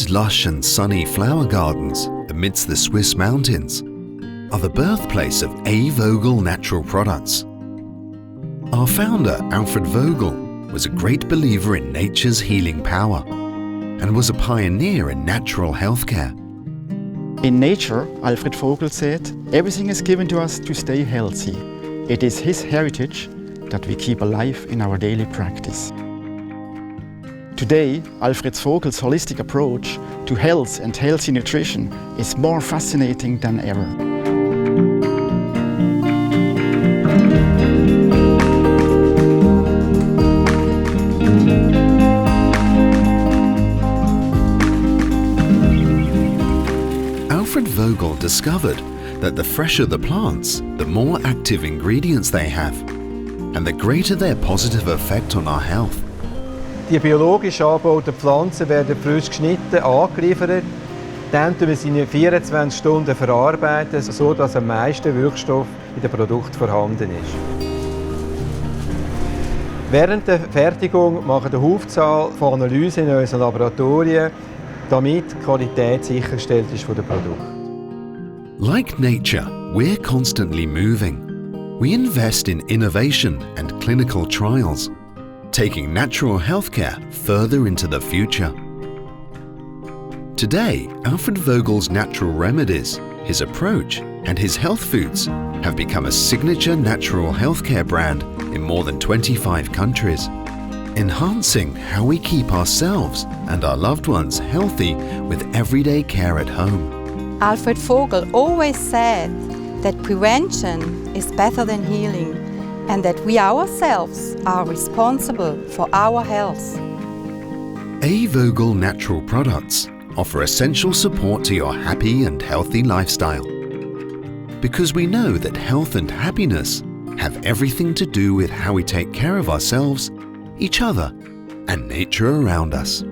These lush and sunny flower gardens amidst the Swiss mountains are the birthplace of A.Vogel natural products. Our founder, A.Vogel, was a great believer in nature's healing power and was a pioneer in natural healthcare. In nature, A.Vogel said, everything is given to us to stay healthy. It is his heritage that we keep alive in our daily practice. Today, A.Vogel's holistic approach to health and healthy nutrition is more fascinating than ever. A.Vogel discovered that the fresher the plants, the more active ingredients they have, and the greater their positive effect on our health. Die biologisch angebauten Pflanzen werden frisch geschnitten, angeliefert. Dann verarbeiten wir sie in 24 Stunden, sodass am meisten Wirkstoff in dem Produkt vorhanden ist. Während der Fertigung machen wir eine Haufzahl von Analysen in unseren Laboratorien, damit die Qualität sichergestellt ist von dem Produkt. Like nature, we're constantly moving. We invest in innovation and clinical trials, taking natural healthcare further into the future. Today, A.Vogel's natural remedies, his approach, and his health foods have become a signature natural healthcare brand in more than 25 countries, enhancing how we keep ourselves and our loved ones healthy with everyday care at home. A.Vogel always said that prevention is better than healing and that we ourselves are responsible for our health. A.Vogel natural products offer essential support to your happy and healthy lifestyle. Because we know that health and happiness have everything to do with how we take care of ourselves, each other, and nature around us.